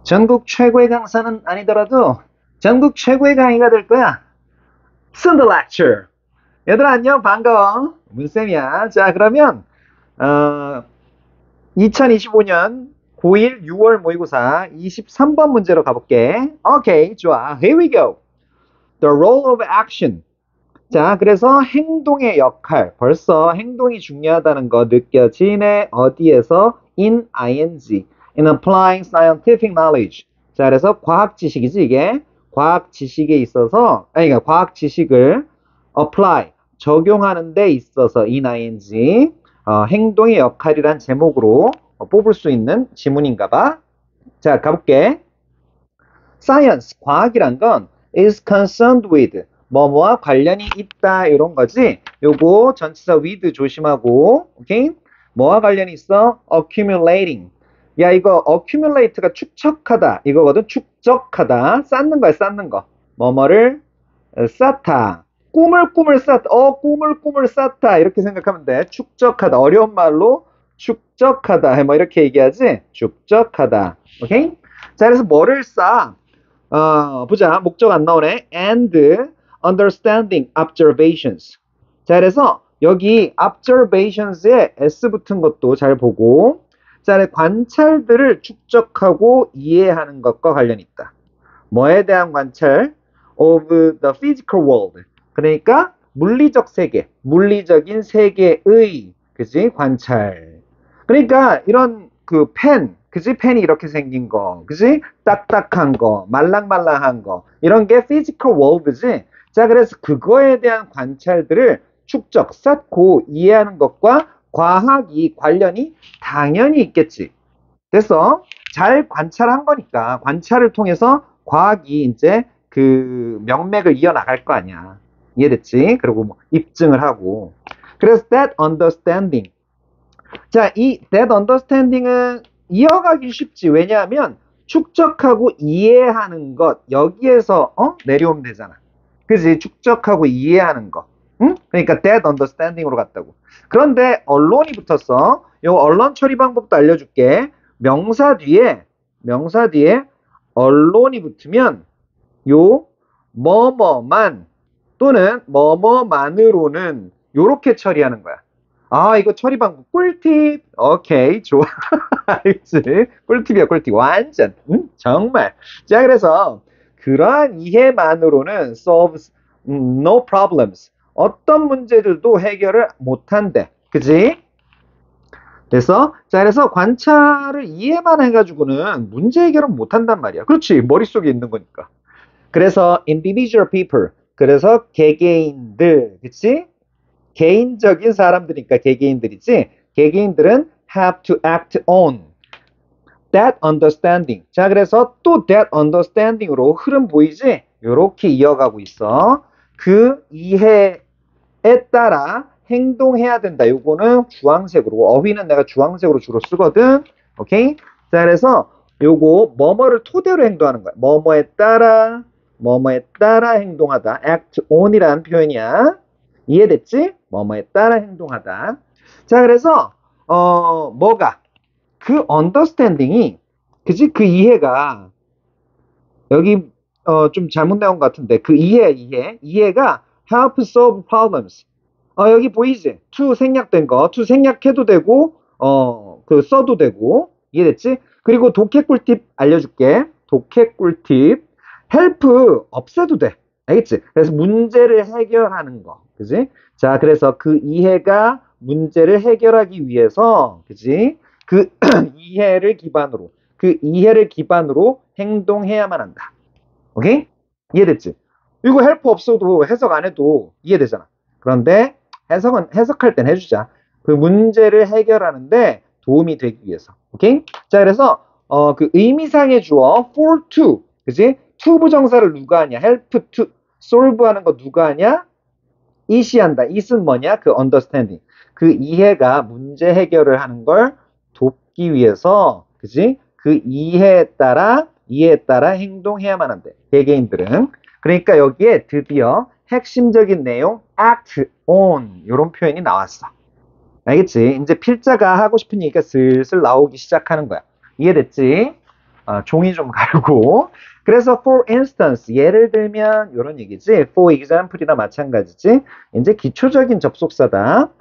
전국 최고의 강사는 아니더라도 전국 최고의 강의가 될 거야. Sunday Lecture. 얘들아 안녕 반가워. 문쌤이야. 자 그러면 2025년 고1 6월 모의고사 23번 문제로 가볼게. 오케이 좋아. Here we go. The role of action. 자 그래서 행동의 역할. 벌써 행동이 중요하다는 거 느껴지네. 어디에서? In ing. In applying scientific knowledge. 자, 그래서 과학 지식이지, 이게. 과학 지식에 있어서, 아니, 그러니까 과학 지식을 apply, 적용하는 데 있어서 in ing, 행동의 역할이란 제목으로 뽑을 수 있는 지문인가 봐. 자, 가볼게. Science, 과학이란 건 is concerned with, 뭐뭐와 관련이 있다, 이런 거지. 요거 전치사 with 조심하고, 오케이? 뭐와 관련이 있어? accumulating. 야, 이거 accumulate가 축적하다. 이거거든. 축적하다. 쌓는 거야, 쌓는 거. 뭐뭐를 쌓다. 꿈을 쌓다. 꿈을 쌓다. 이렇게 생각하면 돼. 축적하다. 어려운 말로 축적하다. 뭐 이렇게 얘기하지? 축적하다. 오케이? 자, 그래서 뭐를 쌓아? 보자. 목적 안 나오네. And understanding observations. 자, 그래서 여기 observations에 s 붙은 것도 잘 보고, 자, 관찰들을 축적하고 이해하는 것과 관련이 있다. 뭐에 대한 관찰? Of the physical world. 그러니까 물리적 세계, 물리적인 세계의, 그지? 관찰. 그러니까 이런 그 펜, 그지? 펜이 이렇게 생긴 거, 그지? 딱딱한 거, 말랑말랑한 거, 이런 게 physical world지. 자, 그래서 그거에 대한 관찰들을 축적, 쌓고 이해하는 것과 과학이 관련이 당연히 있겠지. 그래서 잘 관찰한 거니까 관찰을 통해서 과학이 이제 그 명맥을 이어나갈 거 아니야. 이해됐지? 그리고 뭐 입증을 하고. 그래서 that understanding. 자, 이 that understanding은 이어가기 쉽지. 왜냐하면 축적하고 이해하는 것 여기에서 내려오면 되잖아. 그지? 축적하고 이해하는 거. 응? 그러니까 that understanding으로 갔다고. 그런데 언론이 붙었어. 요 언론 처리 방법도 알려줄게. 명사 뒤에 언론이 붙으면 요 뭐뭐만 또는 뭐뭐만으로는 요렇게 처리하는 거야. 아, 이거 처리 방법 꿀팁. 오케이, 좋아. 알지? 꿀팁이야, 꿀팁. 완전. 정말. 자, 그래서 그러한 이해만으로는 solves no problems. 어떤 문제들도 해결을 못한대. 그지? 그래서 관찰을 이해만 해가지고는 문제 해결은 못한단 말이야. 그렇지. 머릿속에 있는 거니까. 그래서 individual people. 그래서 개개인들. 그치? 개인적인 사람들이니까 개개인들이지. 개개인들은 have to act on that understanding. 자, 그래서 또 that understanding으로 흐름 보이지? 요렇게 이어가고 있어. 그 이해에 따라 행동해야 된다. 요거는 주황색으로. 어휘는 내가 주황색으로 주로 쓰거든. 오케이? 자, 그래서 요거 뭐뭐를 토대로 행동하는 거야. 뭐뭐에 따라 행동하다. act on이라는 표현이야. 이해됐지? 뭐뭐에 따라 행동하다. 자, 그래서 뭐가 그 understanding이 그지? 그 이해가 여기 좀 잘못 나온 것 같은데 그 이해가 help solve problems. 여기 보이지? to 생략된 거, to 생략해도 되고 그 써도 되고. 이해됐지? 그리고 독해 꿀팁 알려줄게. 독해 꿀팁. help 없애도 돼. 알겠지? 그래서 문제를 해결하는 거. 그지? 자, 그래서 그 이해가 문제를 해결하기 위해서, 그지? 그 이해를 기반으로 행동해야만 한다. 오케이? 이해됐지? 이거 help 없어도 해석 안 해도 이해되잖아. 그런데 해석할 땐 해주자. 그 문제를 해결하는데 도움이 되기 위해서. 오케이? 자, 그래서 그 의미상의 주어 for to, 그지? to 부정사를 누가 하냐? help to solve 하는 거 누가 하냐? it이 한다. it은 뭐냐? 그 understanding. 그 이해가 문제 해결을 하는 걸 돕기 위해서, 그지? 그 이해에 따라 행동해야만 한대. 개개인들은. 그러니까 여기에 드디어 핵심적인 내용 act on 이런 표현이 나왔어. 알겠지? 이제 필자가 하고 싶은 얘기가 슬슬 나오기 시작하는 거야. 이해됐지? 종이 좀 갈고. 그래서 for instance, 예를 들면 이런 얘기지. for example이나 마찬가지지. 이제 기초적인 접속사다.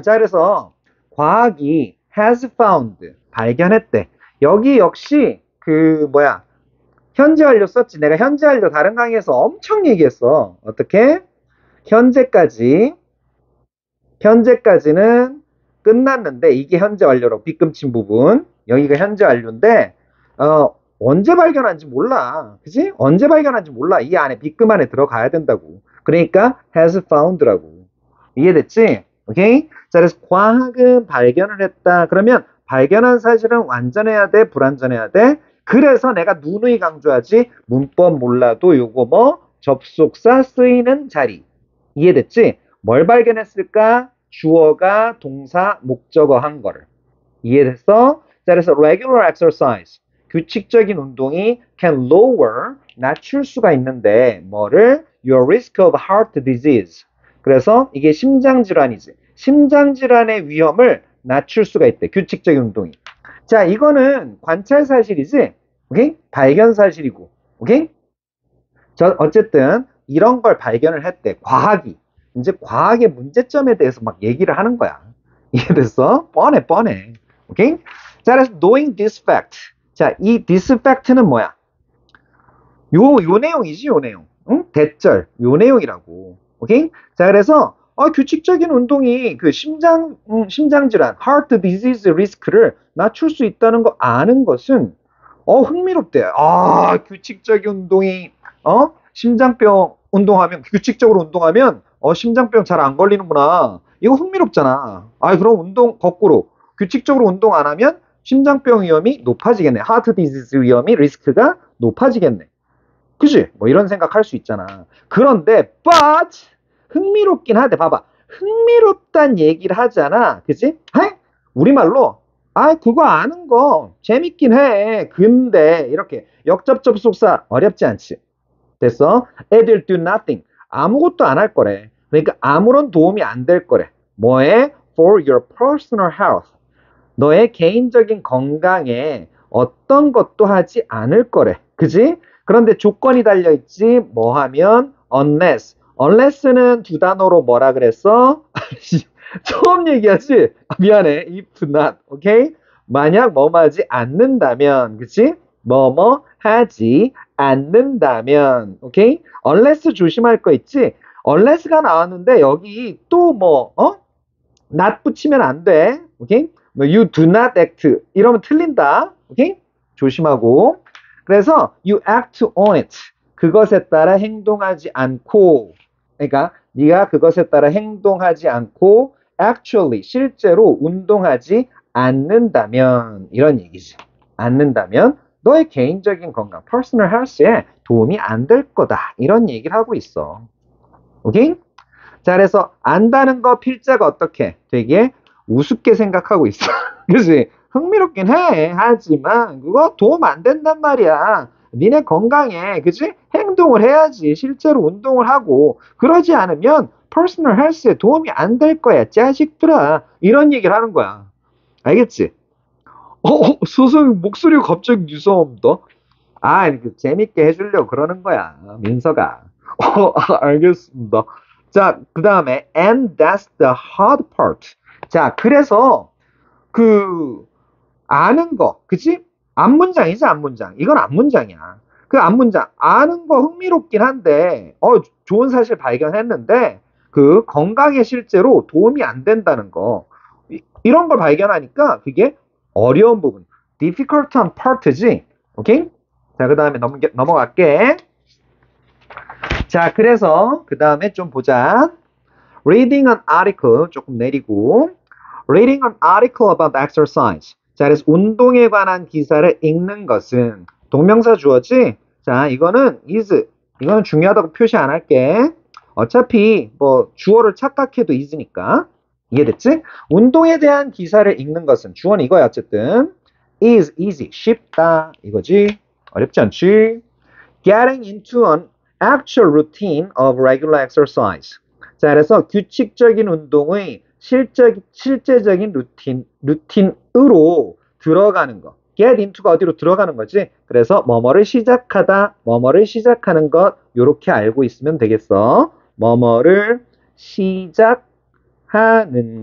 자, 그래서 과학이 has found, 발견했대. 여기 역시 현재 완료 썼지. 내가 현재 완료 다른 강의에서 엄청 얘기했어. 어떻게? 현재까지, 현재까지는 끝났는데 이게 현재 완료로 빗금친 부분. 여기가 현재 완료인데 언제 발견한지 몰라. 그지? 언제 발견한지 몰라. 이 안에 빗금 안에 들어가야 된다고. 그러니까 has found라고. 이해됐지? 오케이? 자, 그래서 과학은 발견을 했다. 그러면 발견한 사실은 완전해야 돼? 불완전해야 돼? 그래서 내가 누누이 강조하지. 문법 몰라도 요거 접속사 쓰이는 자리. 이해됐지? 뭘 발견했을까? 주어가 동사, 목적어 한 거를. 이해됐어? 자, 그래서 regular exercise, 규칙적인 운동이 can lower, 낮출 수가 있는데 뭐를? Your risk of heart disease. 그래서 이게 심장질환이지. 심장질환의 위험을 낮출 수가 있대. 규칙적인 운동이. 자, 이거는 관찰 사실이지. 오케이? 발견 사실이고. 오케이? 어쨌든 이런 걸 발견을 했대. 과학이. 이제 과학의 문제점에 대해서 막 얘기를 하는 거야. 이해됐어? 뻔해, 뻔해. 오케이? 자, 그래서 knowing this fact. 자, 이 this fact는 뭐야? 요 내용이지, 요 내용. 응? 대절. 요 내용이라고. 오케이? 자, 그래서 규칙적인 운동이 그 심장질환, heart disease risk를 낮출 수 있다는 거 아는 것은 흥미롭대. 규칙적인 운동이 심장병 운동하면 규칙적으로 운동하면 심장병 잘 안 걸리는구나. 이거 흥미롭잖아. 그럼 운동 거꾸로 규칙적으로 운동 안 하면 심장병 위험이 높아지겠네. 하트 디지즈 위험이 리스크가 높아지겠네. 그지? 뭐 이런 생각할 수 있잖아. 그런데 but 흥미롭긴 하대. 봐봐. 흥미롭단 얘기를 하잖아. 그지? 우리말로 그거 아는 거 재밌긴 해. 근데 이렇게 역접접속사 어렵지 않지. 됐어? 애들 do nothing. 아무것도 안 할 거래. 그러니까 아무런 도움이 안 될 거래. 뭐에? For your personal health. 너의 개인적인 건강에 어떤 것도 하지 않을 거래. 그지? 그런데 조건이 달려있지. 뭐 하면? unless. unless는 두 단어로 뭐라 그랬어? 처음 얘기하지? 미안해. if not. 오케이? 만약 뭐뭐 하지 않는다면. 그치? 뭐뭐 하지 않는다면. 오케이? unless 조심할 거 있지? unless가 나왔는데 여기 또 not 붙이면 안 돼. 오케이? you do not act 이러면 틀린다. 오케이? 조심하고. 그래서 you act on it. 그것에 따라 행동하지 않고. 그러니까 네가 그것에 따라 행동하지 않고 actually 실제로 운동하지 않는다면 이런 얘기지. 않는다면 너의 개인적인 건강, personal health에 도움이 안 될 거다. 이런 얘기를 하고 있어. 오케이? 자, 그래서 안다는 거 필자가 어떻게? 되게 우습게 생각하고 있어. 그치? 흥미롭긴 해. 하지만 그거 도움 안 된단 말이야. 니네 건강에, 그치? 행동을 해야지. 실제로 운동을 하고. 그러지 않으면 퍼스널 헬스에 도움이 안 될 거야. 자식들아. 이런 얘기를 하는 거야. 알겠지? 선생님 목소리가 갑자기 무서움도. 재밌게 해주려고 그러는 거야. 민서가. 알겠습니다. 자, 그 다음에 and that's the hard part. 자, 그래서 아는 거, 그치? 앞문장이지, 앞문장. 이건 앞문장이야. 그 앞문장 아는 거 흥미롭긴 한데 좋은 사실 발견했는데 그 건강에 실제로 도움이 안 된다는 거 이런 걸 발견하니까 그게 어려운 부분, difficult한 part지. 오케이? 자, 그 다음에 넘어갈게. 자, 그래서 그 다음에 좀 보자. Reading an article 조금 내리고 Reading an article about exercise. 자, 그래서 운동에 관한 기사를 읽는 것은 동명사 주어지. 자, 이거는 is. 이거는 중요하다고 표시 안 할게. 어차피 주어를 착각해도 is니까. 이해됐지? 운동에 대한 기사를 읽는 것은 주어는 이거야. 어쨌든 is easy. 쉽다. 이거지. 어렵지 않지? Getting into an actual routine of regular exercise. 자, 그래서 규칙적인 운동의 실제적인 루틴으로 들어가는 거. get into가 어디로 들어가는 거지? 그래서 뭐뭐를 시작하다, 뭐뭐를 시작하는 것 요렇게 알고 있으면 되겠어. 뭐뭐를 시작하는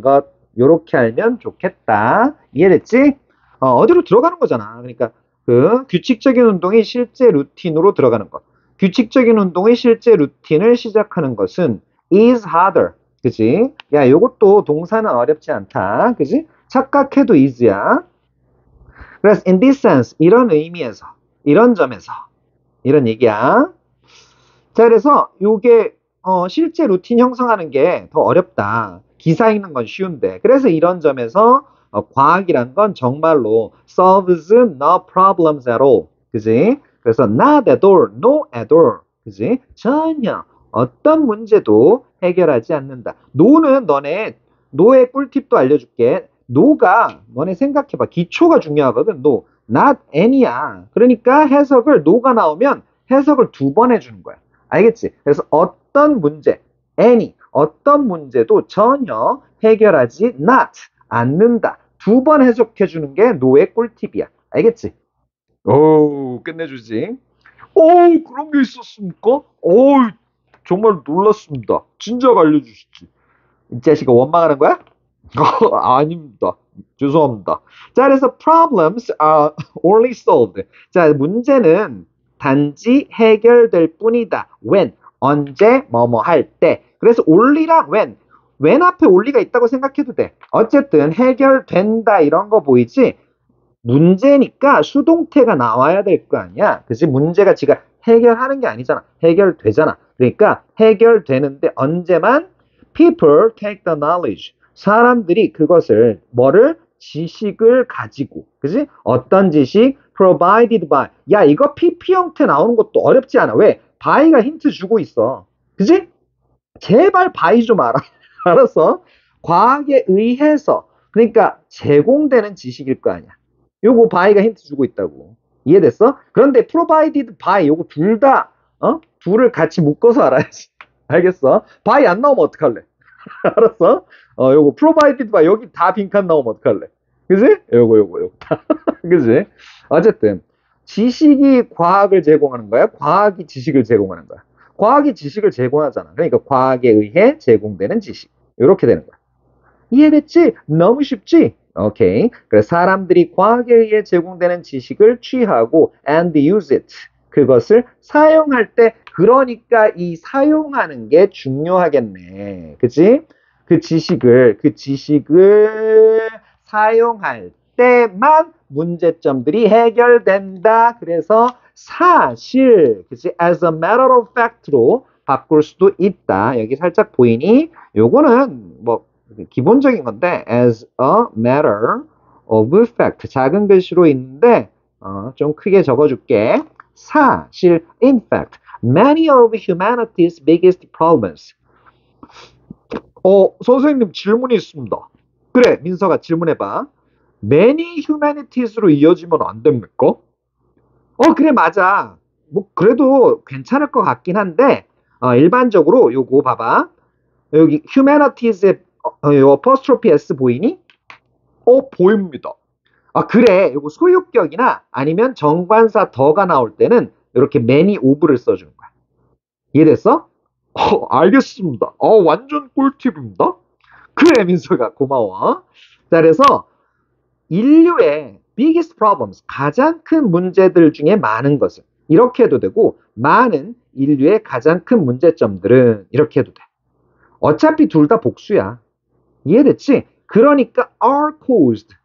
것 요렇게 알면 좋겠다. 이해됐지? 어디로 들어가는 거잖아. 그러니까 그 규칙적인 운동이 실제 루틴으로 들어가는 것. 규칙적인 운동의 실제 루틴을 시작하는 것은 is harder. 그지? 야, 요것도 동사는 어렵지 않다. 그지? 착각해도 easy야. 그래서 in this sense, 이런 의미에서, 이런 점에서, 이런 얘기야. 자, 그래서 요게 실제 루틴 형성하는 게 더 어렵다. 기사 읽는 건 쉬운데. 그래서 이런 점에서 과학이란 건 정말로 solves no problems at all. 그지? 그래서 not at all, no at all. 그지? 전혀 어떤 문제도 해결하지 않는다. no는 너네 no의 꿀팁도 알려줄게. no가 너네 생각해봐. 기초가 중요하거든. no, not any야. 그러니까 해석을 no가 나오면 해석을 두 번 해주는 거야. 알겠지? 그래서 어떤 문제, any, 어떤 문제도 전혀 해결하지 not, 않는다. 두 번 해석해 주는 게 노의 꿀팁이야. 알겠지? 오, 끝내주지. 오, 그런 게 있었습니까? 오, 정말 놀랐습니다. 진작 알려주시지. 이 자식아 원망하는 거야? 아닙니다. 죄송합니다. 자, 그래서 problems are only solved. 자, 문제는 단지 해결될 뿐이다. when, 언제, 뭐뭐 할 때. 그래서 only랑 when 앞에 only가 있다고 생각해도 돼. 어쨌든 해결된다 이런 거 보이지? 문제니까 수동태가 나와야 될 거 아니야. 그치? 문제가 지가 해결하는 게 아니잖아. 해결되잖아. 그러니까 해결되는데 언제만 people take the knowledge. 사람들이 그것을 뭐를 지식을 가지고 그지? 어떤 지식? provided by. 야, 이거 PP 형태 나오는 것도 어렵지 않아. 왜? by가 힌트 주고 있어. 그지? 제발 by 좀 알아. 알았어? 과학에 의해서 그러니까 제공되는 지식일 거 아니야. 요거 by가 힌트 주고 있다고. 이해됐어? 그런데 provided by 요거 둘 다, 둘을 같이 묶어서 알아야지. 알겠어? by 안 나오면 어떡할래? 알았어? 요거 provided by 여기 다 빈칸 나오면 어떡할래? 그지? 요거 다. 그지? 어쨌든 지식이 과학을 제공하는 거야? 과학이 지식을 제공하는 거야? 과학이 지식을 제공하잖아. 그러니까 과학에 의해 제공되는 지식. 이렇게 되는 거야. 이해됐지? 너무 쉽지? 오케이. 그래서 사람들이 과학에 의해 제공되는 지식을 취하고 and use it. 그것을 사용할 때 그러니까 이 사용하는 게 중요하겠네. 그치? 그 지식을 사용할 때만 문제점들이 해결된다. 그래서 사실, 그치? as a matter of fact로 바꿀 수도 있다. 여기 살짝 보이니? 요거는 뭐 기본적인 건데 as a matter of fact 작은 글씨로 있는데 좀 크게 적어줄게. 사실 in fact many of humanity's biggest problems. 선생님 질문이 있습니다. 그래 민서가 질문해봐. many humanities로 이어지면 안 됩니까? 그래 맞아. 뭐 그래도 괜찮을 것 같긴 한데 일반적으로 요거 봐봐. 여기 humanities의 apostrophe s 보이니? 보입니다. 그래. 이거 소유격이나 아니면 정관사 더가 나올 때는 이렇게 many of를 써주는 거야. 이해됐어? 알겠습니다. 완전 꿀팁입니다. 그래, 민서가 고마워. 자, 그래서 인류의 biggest problems, 가장 큰 문제들 중에 많은 것은 이렇게 해도 되고 많은 인류의 가장 큰 문제점들은 이렇게 해도 돼. 어차피 둘 다 복수야. 이해됐지? 그러니까 are caused.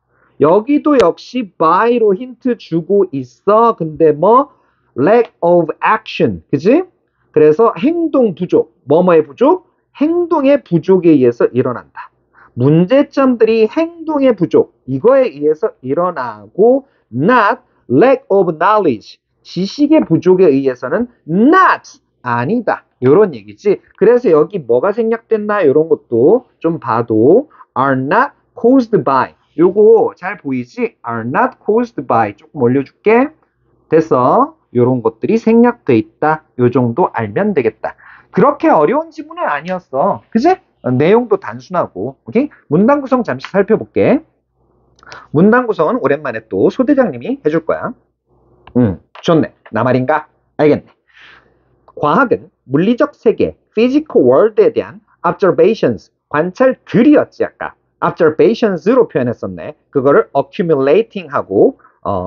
여기도 역시 by로 힌트 주고 있어. 근데 뭐 lack of action. 그지? 그래서 행동 부족. 뭐뭐의 부족? 행동의 부족에 의해서 일어난다. 문제점들이 행동의 부족. 이거에 의해서 일어나고 not lack of knowledge. 지식의 부족에 의해서는 not 아니다. 이런 얘기지. 그래서 여기 뭐가 생략됐나 이런 것도 좀 봐도 are not caused by. 요거 잘 보이지? are not caused by. 조금 올려줄게. 됐어. 요런 것들이 생략돼 있다. 요 정도 알면 되겠다. 그렇게 어려운 지문은 아니었어. 그지? 내용도 단순하고. 오케이? 문단 구성 잠시 살펴볼게. 문단 구성은 오랜만에 또 소대장님이 해줄 거야. 좋네. 나 말인가? 알겠네. 과학은 물리적 세계, physical world에 대한 observations, 관찰들이었지 아까. observations로 표현했었네. 그거를 accumulating 하고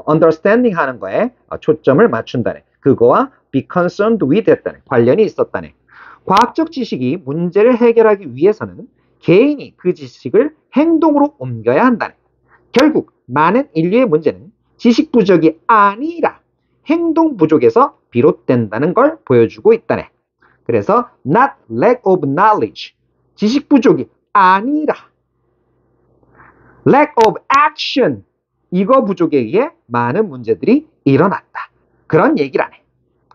understanding 하는 거에 초점을 맞춘다네. 그거와 be concerned with 했다네. 관련이 있었다네. 과학적 지식이 문제를 해결하기 위해서는 개인이 그 지식을 행동으로 옮겨야 한다네. 결국 많은 인류의 문제는 지식 부족이 아니라 행동 부족에서 비롯된다는 걸 보여주고 있다네. 그래서 not lack of knowledge, 지식 부족이 아니라 lack of action, 이거 부족에 의해 많은 문제들이 일어났다. 그런 얘기라네.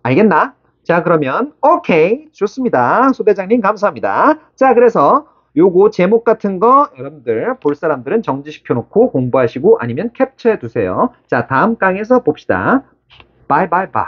알겠나? 자, 그러면 오케이, 좋습니다. 소대장님 감사합니다. 자, 그래서 요거 제목 같은 거 여러분들 볼 사람들은 정지시켜 놓고 공부하시고 아니면 캡처해 두세요. 자, 다음 강에서 봅시다. 바이바이바이.